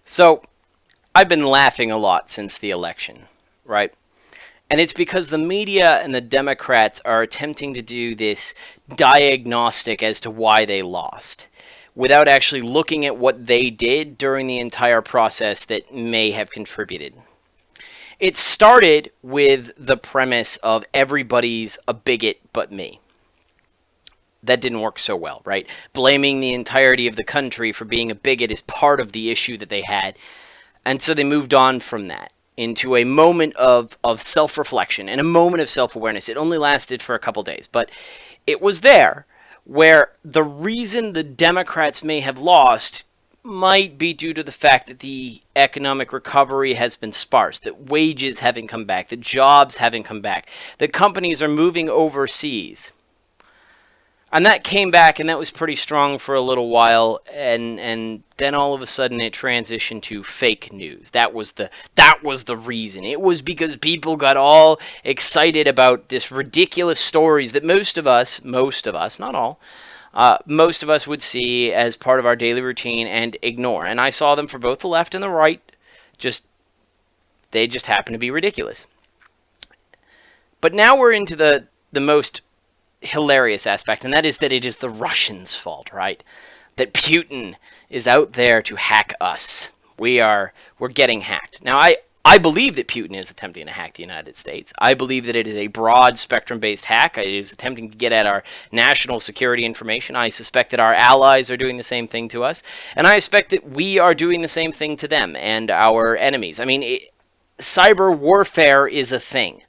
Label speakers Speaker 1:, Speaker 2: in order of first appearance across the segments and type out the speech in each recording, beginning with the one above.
Speaker 1: So, I've been laughing a lot since the election, right? And it's because the media and the Democrats are attempting to do this diagnostic as to why they lost without actually looking at what they did during the entire process that may have contributed. It started with the premise of everybody's a bigot but me. That didn't work so well, right? Blaming the entirety of the country for being a bigot is part of the issue that they had. And so they moved on from that into a moment of self-reflection and a moment of self-awareness. It only lasted for a couple days, but it was there where the reason the Democrats may have lost might be due to the fact that the economic recovery has been sparse, that wages haven't come back, that jobs haven't come back, that companies are moving overseas. And that came back, and that was pretty strong for a little while, and then all of a sudden it transitioned to fake news. That was the reason. It was because people got all excited about this ridiculous stories that most of us, not all, most of us would see as part of our daily routine and ignore. And I saw them for both the left and the right. They just happen to be ridiculous. But now we're into the most hilarious aspect, and that is that it is the Russians' fault, right? That Putin is out there to hack us. We're getting hacked. Now, I believe that Putin is attempting to hack the United States. I believe that it is a broad spectrum-based hack. It is attempting to get at our national security information. I suspect that our allies are doing the same thing to us, and I suspect that we are doing the same thing to them and our enemies. I mean, cyber warfare is a thing.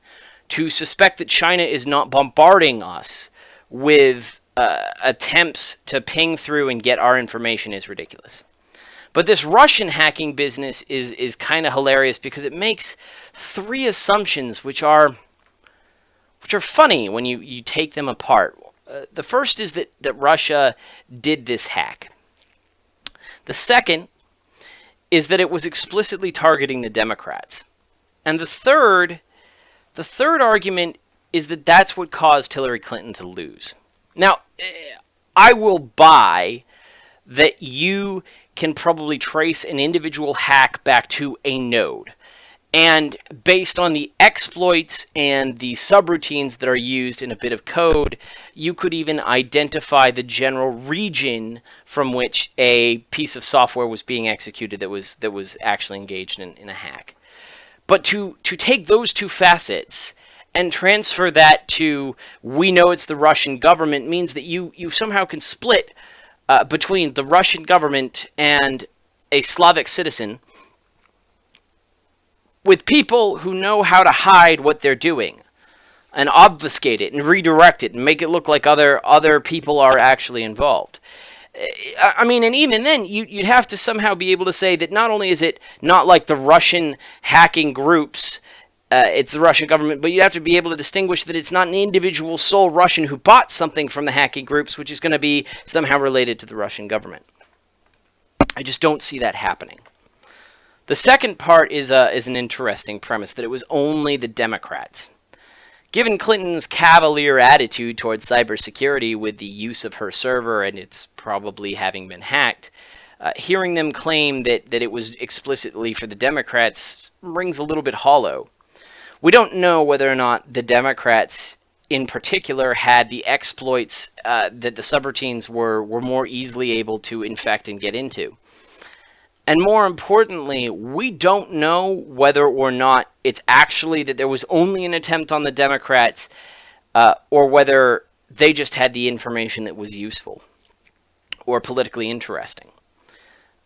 Speaker 1: To suspect that China is not bombarding us with attempts to ping through and get our information is ridiculous. But this Russian hacking business is kind of hilarious because it makes three assumptions which are funny when you take them apart. The first is that Russia did this hack. The second is that it was explicitly targeting the Democrats. And the third argument is that that's what caused Hillary Clinton to lose. Now, I will buy that you can probably trace an individual hack back to a node. And based on the exploits and the subroutines that are used in a bit of code, you could even identify the general region from which a piece of software was being executed that was actually engaged in a hack. But to take those two facets and transfer that to we know it's the Russian government means that you somehow can split between the Russian government and a Slavic citizen with people who know how to hide what they're doing and obfuscate it and redirect it and make it look like other people are actually involved. I mean, and even then, you'd have to somehow be able to say that not only is it not like the Russian hacking groups, it's the Russian government, but you'd have to be able to distinguish that it's not an individual sole Russian who bought something from the hacking groups, which is going to be somehow related to the Russian government. I just don't see that happening. The second part is an interesting premise, that it was only the Democrats. Given Clinton's cavalier attitude towards cybersecurity with the use of her server and its probably having been hacked, hearing them claim that it was explicitly for the Democrats rings a little bit hollow. We don't know whether or not the Democrats in particular had the exploits that the subroutines were more easily able to infect and get into. And more importantly, we don't know whether or not it's actually that there was only an attempt on the Democrats or whether they just had the information that was useful or politically interesting.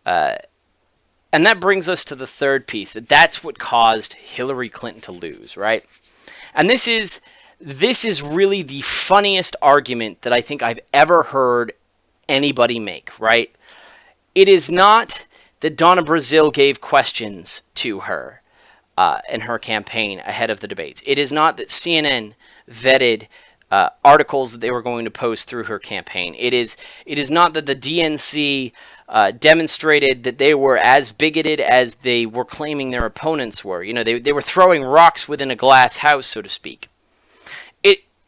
Speaker 1: And that brings us to the third piece, that's what caused Hillary Clinton to lose, right? And this is really the funniest argument that I think I've ever heard anybody make, right? It is not that Donna Brazile gave questions to her in her campaign ahead of the debates. It is not that CNN vetted articles that they were going to post through her campaign. It is not that the DNC demonstrated that they were as bigoted as they were claiming their opponents were. You know, they were throwing rocks within a glass house, so to speak.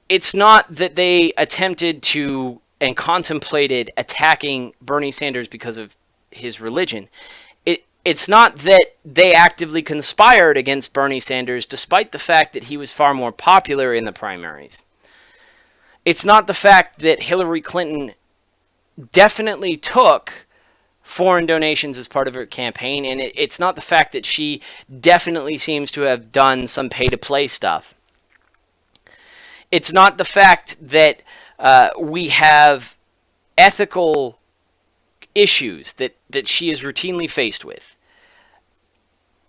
Speaker 1: It's not that they attempted to and contemplated attacking Bernie Sanders because of his religion. It's not that they actively conspired against Bernie Sanders, despite the fact that he was far more popular in the primaries. It's not the fact that Hillary Clinton definitely took foreign donations as part of her campaign, and it's not the fact that she definitely seems to have done some pay-to-play stuff. It's not the fact that we have ethical issues that she is routinely faced with.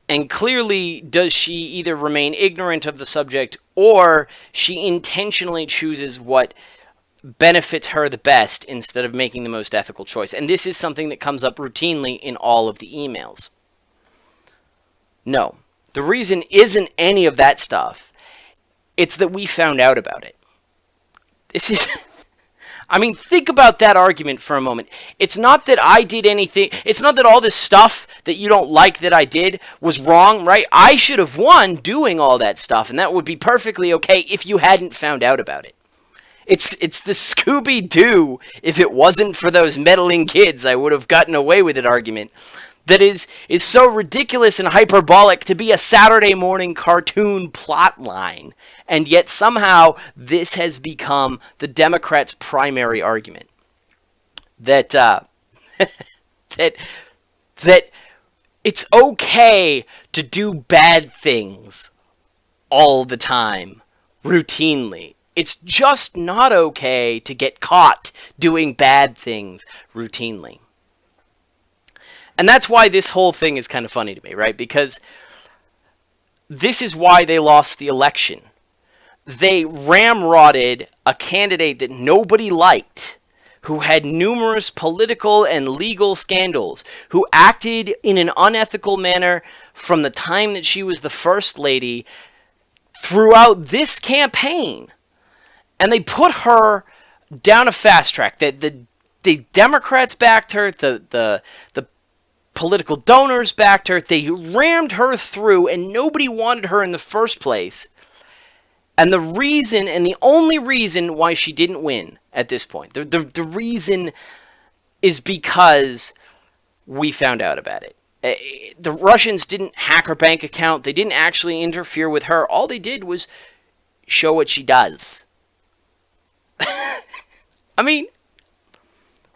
Speaker 1: And clearly, does she either remain ignorant of the subject, or she intentionally chooses what benefits her the best instead of making the most ethical choice. And this is something that comes up routinely in all of the emails. No, the reason isn't any of that stuff. It's that we found out about it. This is... I mean, think about that argument for a moment. It's not that I did anything. It's not that all this stuff that you don't like that I did was wrong, right? I should have won doing all that stuff, and that would be perfectly okay if you hadn't found out about it. It's the Scooby-Doo, if it wasn't for those meddling kids, I would have gotten away with it argument. That is so ridiculous and hyperbolic to be a Saturday morning cartoon plot line. And yet somehow this has become the Democrats' primary argument. That that it's okay to do bad things all the time, routinely. It's just not okay to get caught doing bad things routinely. And that's why this whole thing is kind of funny to me, right? Because this is why they lost the election. They ramrodded a candidate that nobody liked, who had numerous political and legal scandals, who acted in an unethical manner from the time that she was the first lady throughout this campaign. And they put her down a fast track. The Democrats backed her, the political donors backed her, they rammed her through, and nobody wanted her in the first place. And the reason, and the only reason why she didn't win at this point, the reason is because we found out about it. The Russians didn't hack her bank account. They didn't actually interfere with her. All they did was show what she does. I mean,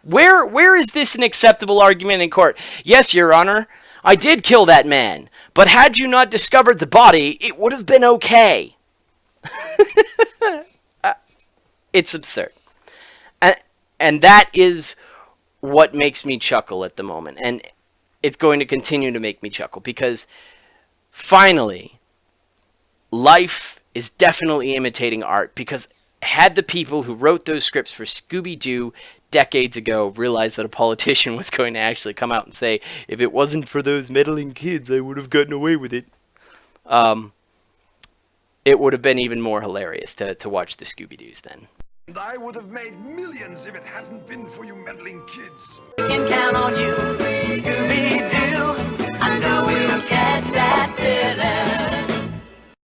Speaker 1: where is this an acceptable argument in court? Yes, Your Honor, I did kill that man, but had you not discovered the body, it would have been okay. It's absurd. And that is what makes me chuckle at the moment. And it's going to continue to make me chuckle because finally, life is definitely imitating art, because had the people who wrote those scripts for Scooby-Doo decades ago realized that a politician was going to actually come out and say, if it wasn't for those meddling kids, I would have gotten away with it. It would have been even more hilarious to watch the Scooby-Doos then.
Speaker 2: And I would have made millions if it hadn't been for you meddling kids.
Speaker 3: We can count on you.